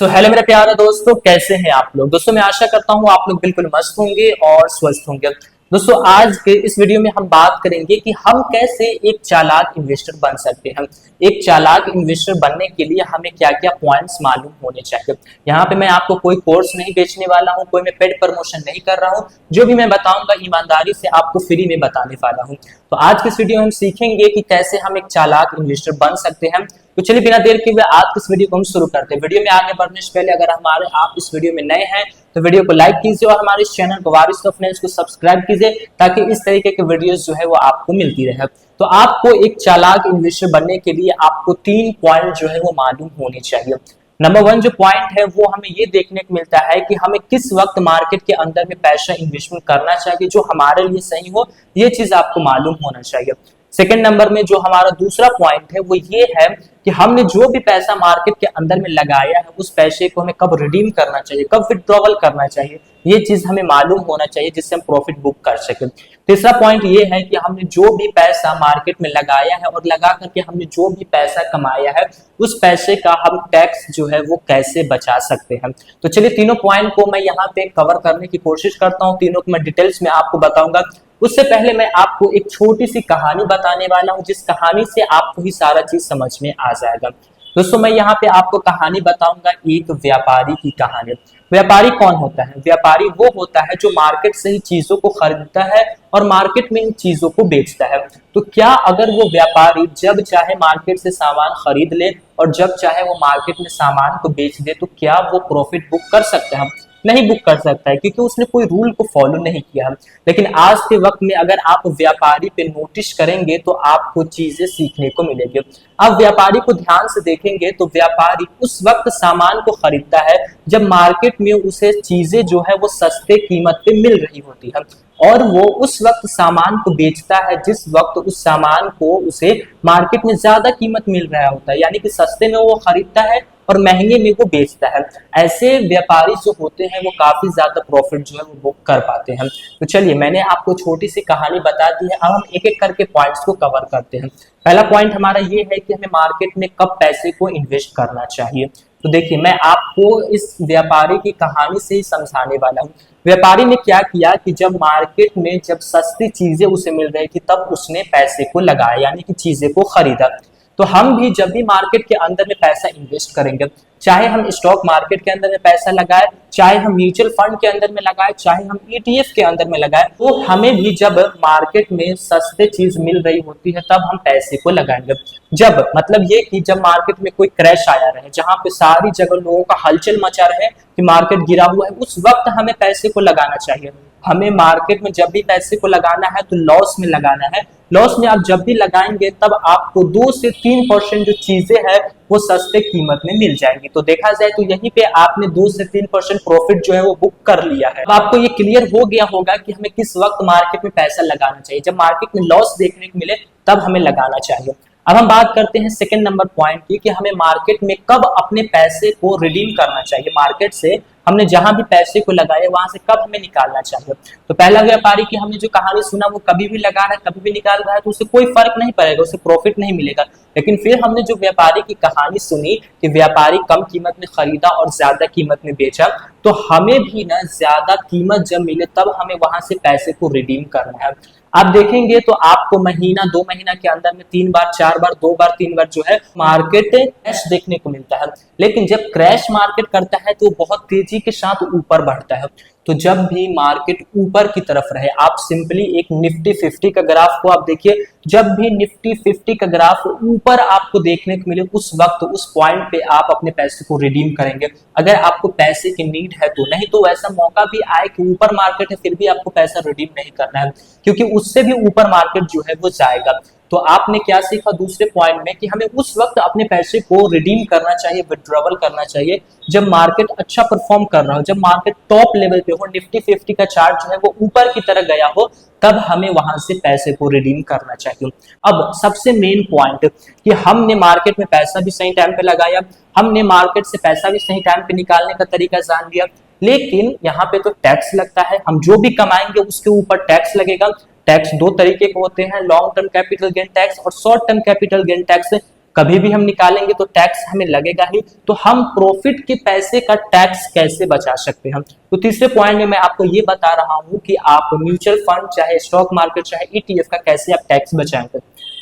तो हेलो मेरे प्यारे दोस्तों, कैसे हैं आप लोग। दोस्तों मैं आशा करता हूँ आप लोग बिल्कुल मस्त होंगे और स्वस्थ होंगे। दोस्तों आज के इस वीडियो में हम बात करेंगे कि हम कैसे एक चालाक इन्वेस्टर बन सकते हैं। एक चालाक इन्वेस्टर बनने के लिए हमें क्या क्या पॉइंट्स मालूम होने चाहिए। यहाँ पे मैं आपको कोई कोर्स नहीं बेचने वाला हूँ, कोई मैं पेड प्रमोशन नहीं कर रहा हूँ। जो भी मैं बताऊंगा ईमानदारी से आपको फ्री में बताने वाला हूँ। तो आज के इस वीडियो में हम सीखेंगे कि कैसे हम एक चालाक इन्वेस्टर बन सकते हैं। तो चलिए बिना देर के हुए आज की इस वीडियो को हम शुरू करते हैं। वीडियो में आगे बढ़ने से पहले अगर आप इस वीडियो में नए हैं तो वीडियो को लाइक कीजिए और हमारे इस चैनल को वारिस ऑफ फ्रेंड्स को सब्सक्राइब कीजिए, ताकि इस तरीके के वीडियोस जो है वो आपको मिलती रहे। तो आपको एक चालाक इन्वेस्टर बनने के लिए आपको 3 पॉइंट जो है वो मालूम होने चाहिए। नंबर 1 जो पॉइंट है वो हमें ये देखने को मिलता है कि हमें किस वक्त मार्केट के अंदर में पैसा इन्वेस्टमेंट करना चाहिए जो हमारे लिए सही हो। ये चीज आपको मालूम होना चाहिए। सेकंड नंबर में जो हमारा दूसरा पॉइंट है वो ये है कि हमने जो भी पैसा मार्केट के अंदर में लगाया है उस पैसे को हमें कब रिडीम करना चाहिए, कब विड्रॉवल करना चाहिए। ये चीज हमें मालूम होना चाहिए जिससे हम प्रॉफिट बुक कर सके। तीसरा पॉइंट ये है कि हमने जो भी पैसा मार्केट में लगाया है और लगा करके हमने जो भी पैसा कमाया है उस पैसे का हम टैक्स जो है वो कैसे बचा सकते हैं। तो चलिए तीनों पॉइंट को मैं यहाँ पे कवर करने की कोशिश करता हूँ, तीनों को मैं डिटेल्स में आपको बताऊंगा। उससे पहले मैं आपको एक छोटी सी कहानी बताने वाला हूं, जिस कहानी से आपको ही सारा चीज समझ में आ जाएगा। दोस्तों मैं यहाँ पे आपको कहानी बताऊंगा एक व्यापारी की कहानी। व्यापारी कौन होता है? व्यापारी वो होता है जो मार्केट से ही चीजों को खरीदता है और मार्केट में इन चीजों को बेचता है। तो क्या अगर वो व्यापारी जब चाहे मार्केट से सामान खरीद ले और जब चाहे वो मार्केट में सामान को बेच दे, तो क्या वो प्रॉफिट बुक कर सकते हैं? नहीं बुक कर सकता है, क्योंकि उसने कोई रूल को फॉलो नहीं किया। लेकिन आज के वक्त में अगर आप व्यापारी पे नोटिस करेंगे तो आपको चीजें सीखने को मिलेगी। आप व्यापारी को ध्यान से देखेंगे तो व्यापारी उस वक्त सामान को खरीदता है जब मार्केट में उसे चीजें जो है वो सस्ते कीमत पे मिल रही होती है, और वो उस वक्त सामान को बेचता है जिस वक्त उस सामान को उसे मार्केट में ज्यादा कीमत मिल रहा होता है। यानी कि सस्ते में वो खरीदता है और महंगे में वो बेचता है। ऐसे व्यापारी जो होते हैं वो काफी ज्यादा प्रॉफिट जो है वो बुक कर पाते हैं। तो चलिए मैंने आपको छोटी सी कहानी बता दी है, अब हम एक एक करके पॉइंट्स को कवर करते हैं। पहला पॉइंट हमारा ये है कि हमें मार्केट में कब पैसे को इन्वेस्ट करना चाहिए। तो देखिए मैं आपको इस व्यापारी की कहानी से ही समझाने वाला हूँ। व्यापारी ने क्या किया कि जब मार्केट में जब सस्ती चीजें उसे मिल रही थी तब उसने पैसे को लगाया, यानी कि चीजें को खरीदा। तो हम भी जब भी मार्केट के अंदर में पैसा इन्वेस्ट करेंगे, चाहे हम स्टॉक मार्केट के अंदर में पैसा लगाए, चाहे हम म्यूचुअल फंड के अंदर में लगाए, चाहे हम ईटीएफ के अंदर में लगाए, तो हमें भी जब मार्केट में सस्ते चीज मिल रही होती है तब हम पैसे को लगाएंगे। जब मतलब ये कि जब मार्केट में कोई क्रैश आया रहे, जहां पे सारी जगह लोगों का हलचल मचा रहे कि मार्केट गिरा हुआ है, उस वक्त हमें पैसे को लगाना चाहिए। हमें मार्केट में जब भी पैसे को लगाना है तो लॉस में लगाना है। लॉस में आप जब भी लगाएंगे तब आपको 2 से 3% जो चीजें हैं वो सस्ते कीमत में मिल जाएंगी। तो देखा जाए तो यहीं पे आपने 2 से 3% प्रॉफिट जो है वो बुक कर लिया है। अब आपको ये क्लियर हो गया होगा कि हमें किस वक्त मार्केट में पैसा लगाना चाहिए। जब मार्केट में लॉस देखने को मिले तब हमें लगाना चाहिए। अब हम बात करते हैं सेकंड नंबर पॉइंट की कि हमें मार्केट में कब अपने पैसे को रिडीम करना चाहिए। मार्केट से हमने जहां भी पैसे को लगाया वहां से कब हमें निकालना चाहिए। तो पहला व्यापारी की हमने जो कहानी सुना, वो कभी भी लगा रहा है कभी भी निकाल रहा है तो उसे कोई फर्क नहीं पड़ेगा, उसे प्रॉफिट नहीं मिलेगा। लेकिन फिर हमने जो व्यापारी की कहानी सुनी कि व्यापारी कम कीमत में खरीदा और ज्यादा कीमत में बेचा, तो हमें भी ना ज्यादा कीमत जब मिले तब हमें वहां से पैसे को रिडीम करना है। आप देखेंगे तो आपको महीना 2 महीना के अंदर में 3 बार 4 बार 2 बार 3 बार जो है मार्केट क्रैश देखने को मिलता है। लेकिन जब क्रैश मार्केट करता है तो बहुत तेजी के साथ ऊपर बढ़ता है। तो जब भी मार्केट ऊपर की तरफ रहे, आप सिंपली एक निफ्टी 50 का ग्राफ को आप देखिए, जब भी निफ्टी 50 का ग्राफ ऊपर आपको देखने को मिले उस वक्त उस पॉइंट पे आप अपने पैसे को रिडीम करेंगे, अगर आपको पैसे की नीड है तो। नहीं तो ऐसा मौका भी आए कि ऊपर मार्केट है फिर भी आपको पैसा रिडीम नहीं करना है, क्योंकि उससे भी ऊपर मार्केट जो है वो जाएगा। तो आपने क्या सीखा दूसरे पॉइंट में कि हमें उस वक्त अपने पैसे को रिडीम करना चाहिए, विड्रॉवल करना चाहिए जब मार्केट अच्छा परफॉर्म कर रहा हो, जब मार्केट टॉप लेवल पे हो, निफ्टी 50 का चार्ट जो है वो ऊपर की तरह गया हो, तब हमें वहां से पैसे को रिडीम करना चाहिए। अब सबसे मेन पॉइंट कि हमने मार्केट में पैसा भी सही टाइम पे लगाया, हमने मार्केट से पैसा भी सही टाइम पे निकालने का तरीका जान लिया, लेकिन यहाँ पे तो टैक्स लगता है। हम जो भी कमाएंगे उसके ऊपर टैक्स लगेगा। टैक्स 2 तरीके के होते हैं, long term capital gain tax और short term capital gain tax. कभी भी हम निकालेंगे तो टैक्स हमें लगेगा ही। तो हम प्रॉफिट के पैसे का टैक्स कैसे बचा सकते हैं? तो तीसरे पॉइंट में मैं आपको ये बता रहा हूं कि आप म्यूचुअल फंड चाहे स्टॉक मार्केट चाहे ईटीएफ का कैसे आप टैक्स बचाएंगे।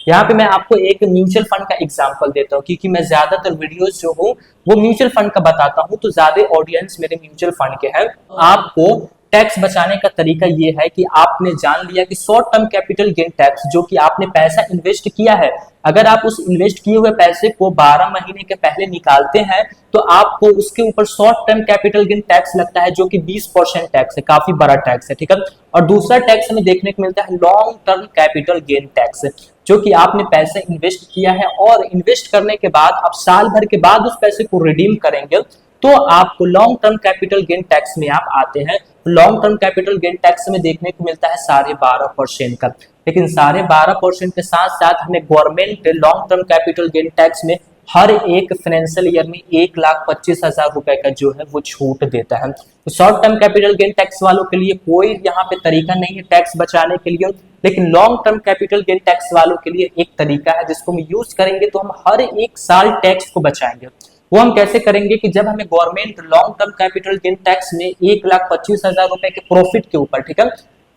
यहाँ पे मैं आपको एक म्यूचुअल फंड का एग्जांपल देता हूँ, क्योंकि मैं ज्यादातर वीडियोस जो हूँ वो म्यूचुअल फंड का बताता हूँ, तो ज्यादा ऑडियंस मेरे म्यूचुअल फंड के हैं। आपको टैक्स बचाने का तरीका ये है कि आपने जान लिया कि short term capital gain tax, जो कि आपने पैसा इन्वेस्ट किया है, अगर आप उस इन्वेस्ट किए हुए पैसे को 12 महीने के पहले निकालते हैं तो आपको उसके ऊपर short term capital gain tax लगता है, जो कि 20% टैक्स है, काफी बड़ा टैक्स है, ठीक है। और दूसरा टैक्स हमें देखने को मिलता है long term capital gain tax, जो कि आपने पैसे इन्वेस्ट किया है और इन्वेस्ट करने के बाद आप साल भर के बाद उस पैसे को रिडीम करेंगे तो आपको long term capital gain tax में आप आते हैं। Long term capital gain tax में देखने को मिलता है 12.5% का, लेकिन 12.5% के साथ साथ हमें government long term capital gain tax में हर एक फाइनेंशियल ईयर में 1,25,000 रुपए का जो है वो छूट देता है। तो short term capital gain tax वालों के लिए कोई यहाँ पे तरीका नहीं है टैक्स बचाने के लिए, लेकिन long term capital gain tax वालों के लिए एक तरीका है जिसको हम यूज करेंगे तो हम हर एक साल टैक्स को बचाएंगे। वो हम कैसे करेंगे कि जब हमें government long term capital gain tax में 1,25,000 रुपए के प्रॉफिट के ऊपर, ठीक है,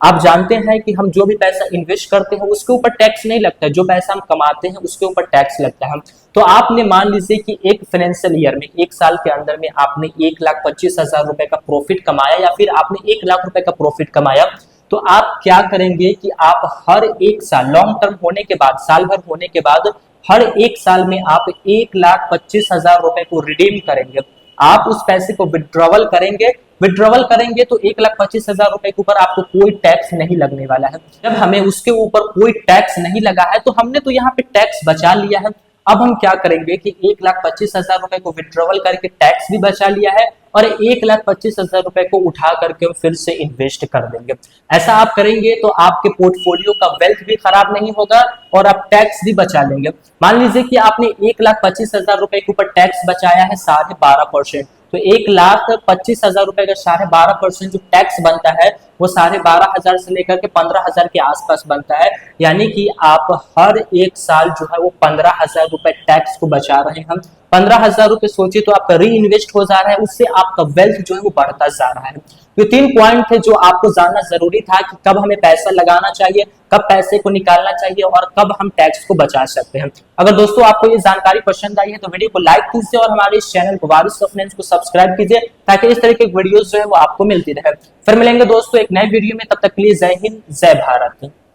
आप जानते हैं कि हम जो भी पैसा इन्वेस्ट करते हैं उसके ऊपर टैक्स नहीं लगता है, जो पैसा हम कमाते हैं उसके ऊपर टैक्स लगता है। तो आपने मान लीजिए कि एक फाइनेंशियल ईयर में, एक साल के अंदर में आपने 1,25,000 रुपए का प्रॉफिट कमाया या फिर आपने 1,00,000 रुपए का प्रॉफिट कमाया, तो आप क्या करेंगे कि आप हर एक साल लॉन्ग टर्म होने के बाद, साल भर होने के बाद, हर एक साल में आप 1,25,000 रुपए को रिडीम करेंगे। आप उस पैसे को विड्रॉवल करेंगे तो 1,25,000 रुपए के ऊपर आपको कोई टैक्स नहीं लगने वाला है। जब हमें उसके ऊपर कोई टैक्स नहीं लगा है तो हमने तो यहाँ पे टैक्स बचा लिया है। अब हम क्या करेंगे कि 1,25,000 रुपए को विड्रॉवल करके टैक्स भी बचा लिया है और 1,25,000 रुपए को उठा करके फिर से इन्वेस्ट कर देंगे। ऐसा आप करेंगे तो आपके पोर्टफोलियो का वेल्थ भी खराब नहीं होगा और आप टैक्स भी बचा लेंगे। मान लीजिए कि आपने 1,25,000 रुपए के ऊपर टैक्स बचाया है 12.5%, तो 1,25,000 रुपए का 12.5% जो टैक्स बनता है वो 12,500 से लेकर के 15,000 के आसपास बनता है। यानी कि आप हर एक साल जो है वो 15,000 रुपए टैक्स को बचा रहे हैं। 15,000 रुपए सोचिए तो आपका री इन्वेस्ट हो जा रहा है, उससे आपका वेल्थ जो है वो बढ़ता जा रहा है। ये 3 पॉइंट थे जो आपको जानना जरूरी था कि कब हमें पैसा लगाना चाहिए, कब पैसे को निकालना चाहिए और कब हम टैक्स को बचा सकते हैं। अगर दोस्तों आपको ये जानकारी पसंद आई है तो वीडियो को लाइक कीजिए और हमारे इस चैनल को वारिस ऑफ फाइनेंस को सब्सक्राइब कीजिए, ताकि इस तरह की वीडियोस जो है वो आपको मिलती रहे। फिर मिलेंगे दोस्तों एक नए वीडियो में, तब तक के लिए जय हिंद, जय भारत।